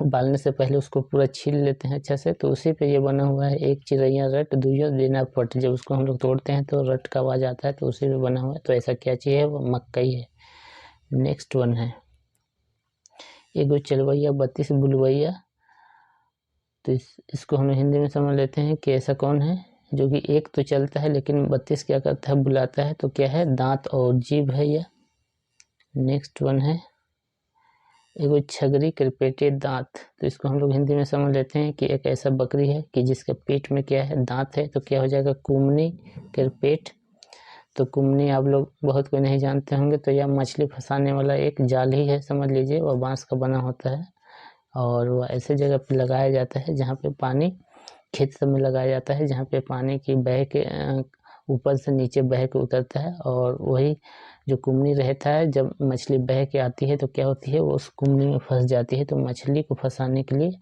उबालने से पहले उसको पूरा छील लेते हैं अच्छा से। तो उसी पे ये बना हुआ है, एक चिड़ैया रट दुइयो देना फट। जब उसको हम लोग तोड़ते हैं तो रट का आवाज़ आता है, तो उसी पे बना हुआ है। तो ऐसा क्या चीज़ है, वो मक्का ही है। नेक्स्ट वन है, एगो चलवैया 32 बुलवैया। तो इसको हम हिंदी में समझ लेते हैं कि ऐसा कौन है जो कि एक तो चलता है लेकिन 32 क्या करता है, बुलाता है। तो क्या है, दांत और जीभ है यह। नेक्स्ट वन है एगो छगरी कृपेटे दांत। तो इसको हम लोग हिंदी में समझ लेते हैं कि एक ऐसा बकरी है कि जिसके पेट में क्या है, दांत है। तो क्या हो जाएगा, कुमनी कृपेट। तो कुमनी आप लोग बहुत कोई नहीं जानते होंगे, तो यह मछली फंसाने वाला एक जाल ही है, समझ लीजिए। वह बांस का बना होता है और वह ऐसे जगह पर लगाया जाता है जहाँ पे पानी, खेत सब में लगाया जाता है जहाँ पे पानी की बह के ऊपर से नीचे बह के उतरता है। और वही जो कुमनी रहता है, जब मछली बह के आती है तो क्या होती है, वो उस कुमनी में फंस जाती है। तो मछली को फंसाने के लिए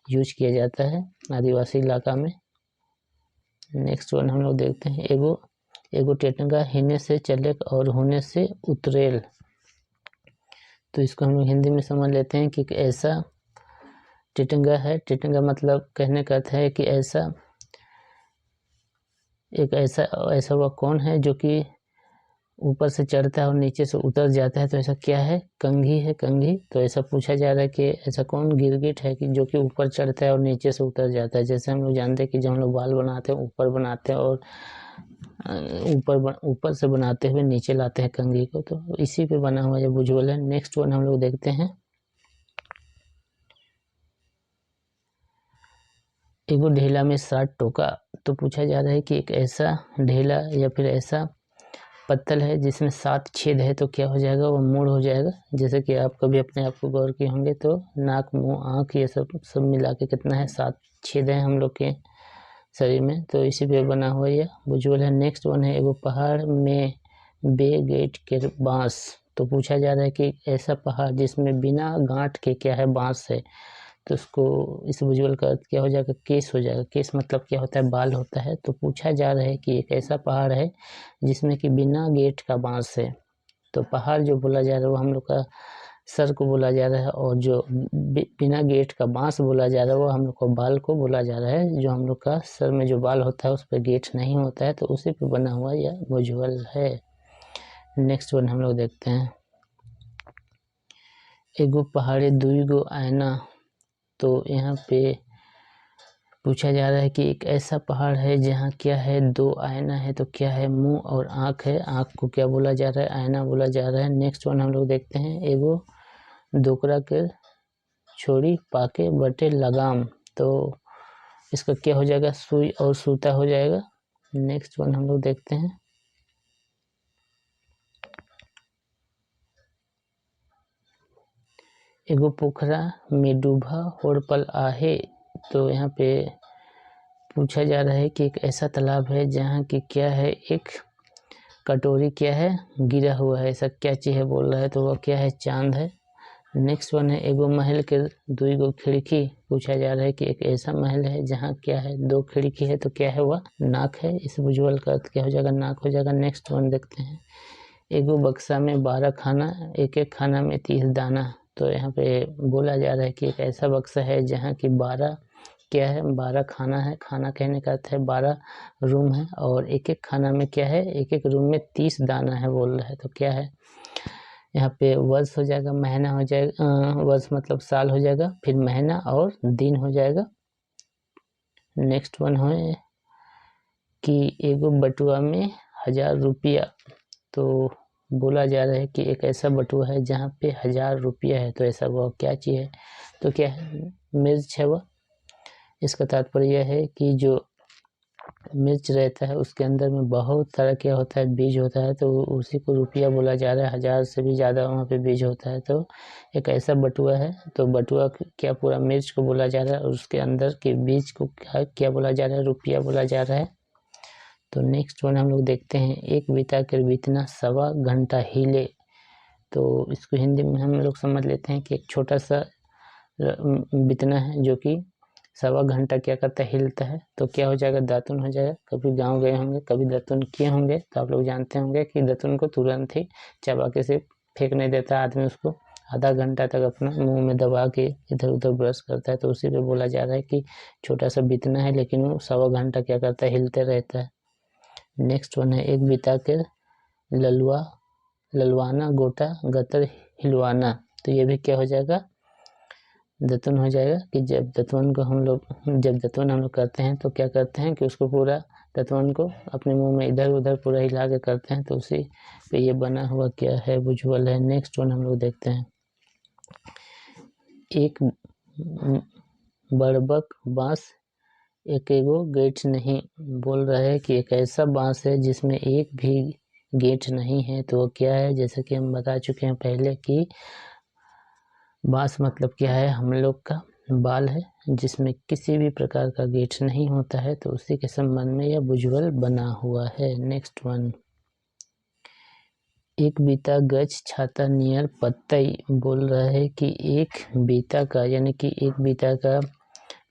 यूज किया जाता है आदिवासी इलाका में। नेक्स्ट वन हम लोग देखते हैं एगो टेटंगा हिने से चले और होने से उतरेल। तो इसको हम लोग हिंदी में समझ लेते हैं कि ऐसा टेटंगा है। टेटंगा मतलब कहने का अर्थ है कि ऐसा वह कौन है जो कि ऊपर से चढ़ता है और नीचे से उतर जाता है। तो ऐसा क्या है, कंघी है, कंघी। तो ऐसा पूछा जा रहा है कि ऐसा कौन गिरगिट है कि जो कि ऊपर चढ़ता है और नीचे से उतर जाता है। जैसे हम लोग जानते हैं कि जब हम लोग बाल बनाते हैं ऊपर बनाते हैं और ऊपर से बनाते हुए नीचे लाते हैं कंघी को, तो इसी पे बना हुआ जो भुजबल है। नेक्स्ट वन हम लोग देखते हैं एगो ढेला में 7 टोका। तो पूछा जा रहा है कि एक ऐसा ढेला या फिर ऐसा पत्तल है जिसमें 7 छेद है। तो क्या हो जाएगा, वो मूड़ हो जाएगा। जैसे कि आप कभी अपने आप को गौर किए होंगे तो नाक, मुंह, आँख, ये सब मिला के कितना है, 7 छेद हैं हम लोग के शरीर में। तो इसी पे बना हुआ यह भुजबल है। नेक्स्ट वन है एगो पहाड़ में बे गेट के बांस। तो पूछा जा रहा है कि ऐसा पहाड़ जिसमें बिना गांठ के क्या है, बांस है। तो उसको इस भुजबल का अर्थ क्या हो जाएगा, केस हो जाएगा। केस मतलब क्या होता है, बाल होता है। तो पूछा जा रहा है कि एक ऐसा पहाड़ है जिसमें कि बिना गेट का बांस है। तो पहाड़ जो बोला जा रहा है वो हम लोग का सर को बोला जा रहा है, और जो बिना गेट का बांस बोला जा रहा है वो हम लोग को बाल को बोला जा रहा है। जो हम लोग का सर में जो बाल होता है उस पर गेट नहीं होता है, तो उसी पे बना हुआ यह भुजबल है। नेक्स्ट वन हम लोग देखते हैं एगो पहाड़े दुईगो आयना। तो यहाँ पे पूछा जा रहा है कि एक ऐसा पहाड़ है जहाँ क्या है, 2 आयना है। तो क्या है, मुंह और आँख है। आँख को क्या बोला जा रहा है, आयना बोला जा रहा है। नेक्स्ट वन हम लोग देखते हैं एगो दोकरा के छोड़ी पाके बटे लगाम। तो इसका क्या हो जाएगा, सुई और सूता हो जाएगा। नेक्स्ट वन हम लोग देखते हैं एगो पोखरा में डूबा होड़पल आहे। तो यहाँ पे पूछा जा रहा है कि एक ऐसा तालाब है जहाँ की क्या है, एक कटोरी क्या है, गिरा हुआ है। ऐसा क्या चीज़ है बोल रहा है, तो वह क्या है, चांद है। नेक्स्ट वन है एगो महल के 2 खिड़की। पूछा जा रहा है कि एक ऐसा महल है जहाँ क्या है, 2 खिड़की है। तो क्या है, वह नाक है। इस भुजबल का अर्थ क्या हो जाएगा, नाक हो जाएगा। नेक्स्ट वन देखते हैं एगो बक्सा में 12 खाना, एक एक खाना में 30 दाना। तो यहाँ पे बोला जा रहा है कि एक ऐसा बक्सा है जहाँ की 12 क्या है, 12 खाना है। खाना कहने का अर्थ है 12 रूम है, और एक एक खाना में क्या है, एक एक रूम में 30 दाना है बोल रहा है। तो क्या है, यहाँ पे वर्ष हो जाएगा, महीना हो जाएगा, वर्ष मतलब साल हो जाएगा, फिर महीना और दिन हो जाएगा। नेक्स्ट वन है कि एगो बटुआ में 1000 रुपया। तो बोला जा रहा है कि एक ऐसा बटुआ है जहाँ पे 1000 रुपया है। तो ऐसा वह क्या चीज़ है, तो क्या है, मिर्च है वह। इसका तात्पर्य यह है कि जो मिर्च रहता है उसके अंदर में बहुत सारा क्या होता है, बीज होता है। तो उसी को रुपया बोला जा रहा है। 1000 से भी ज़्यादा वहाँ पे बीज होता है। तो एक ऐसा बटुआ है। तो बटुआ क्या पूरा मिर्च को बोला जा रहा है, और उसके अंदर के बीज को क्या बोला जा रहा है, रुपया बोला जा रहा है। तो नेक्स्ट वन हम लोग देखते हैं एक बीता कर बीतना 1.25 घंटा हिले। तो इसको हिंदी में हम लोग समझ लेते हैं कि एक छोटा सा बीतना है जो कि 1.25 घंटा क्या करता है, हिलता है। तो क्या हो जाएगा, दातुन हो जाएगा। कभी गांव गए होंगे, कभी दातुन किए होंगे, तो आप लोग जानते होंगे कि दातुन को तुरंत ही चबा के से फेंक नहीं देता आदमी, उसको आधा घंटा तक अपना मुंह में दबा के इधर उधर ब्रश करता है। तो उसी पे बोला जा रहा है कि छोटा सा बीतना है लेकिन वो 1.25 घंटा क्या करता है, हिलते रहता है। नेक्स्ट वन है एक बिता के ललवाना गोटा गतर हिलवाना। तो ये भी क्या हो जाएगा, दतवन हो जाएगा कि जब दतवन हम लोग करते हैं तो क्या करते हैं कि उसको पूरा दतवन को अपने मुंह में इधर उधर पूरा हिला के करते हैं, तो उसी पे ये बना हुआ क्या है, भुजबल है। नेक्स्ट वन हम लोग देखते हैं, एक बड़बक बांस एकेगो गेट नहीं। बोल रहा है कि एक ऐसा बांस है जिसमें एक भी गेट नहीं है, तो वो क्या है। जैसे कि हम बता चुके हैं पहले कि बांस मतलब क्या है, हम लोग का बाल है जिसमें किसी भी प्रकार का गेट नहीं होता है, तो उसी के संबंध में यह भुजबल बना हुआ है। नेक्स्ट वन, एक बीता गज छाता नियर पत्तई। बोल रहा है कि एक बीता का यानी कि एक बीता का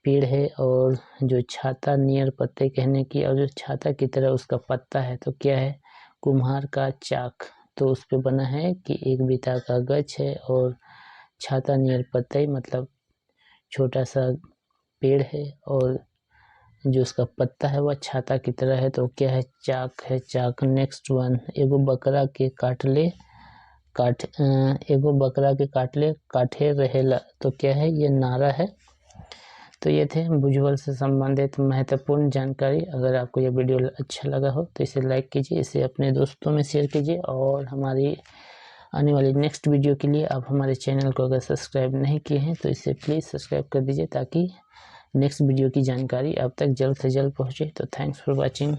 पेड़ है और जो छाता नियर पत्ते कहने की, और जो छाता की तरह उसका पत्ता है, तो क्या है, कुम्हार का चाक। तो उस पे बना है कि एक बीता का गज है और छाता नियर पत्ते मतलब छोटा सा पेड़ है और जो उसका पत्ता है वह छाता की तरह है, तो क्या है, चाक है, चाक। नेक्स्ट वन, एगो बकरा के काटे रहेला। तो क्या है, ये नारा है। तो ये थे भुजबल से संबंधित महत्वपूर्ण जानकारी। अगर आपको ये वीडियो अच्छा लगा हो तो इसे लाइक कीजिए, इसे अपने दोस्तों में शेयर कीजिए, और हमारी आने वाली नेक्स्ट वीडियो के लिए आप हमारे चैनल को अगर सब्सक्राइब नहीं किए हैं तो इसे प्लीज़ सब्सक्राइब कर दीजिए, ताकि नेक्स्ट वीडियो की जानकारी आप तक जल्द से जल्द पहुँचे। तो थैंक्स फॉर वॉचिंग।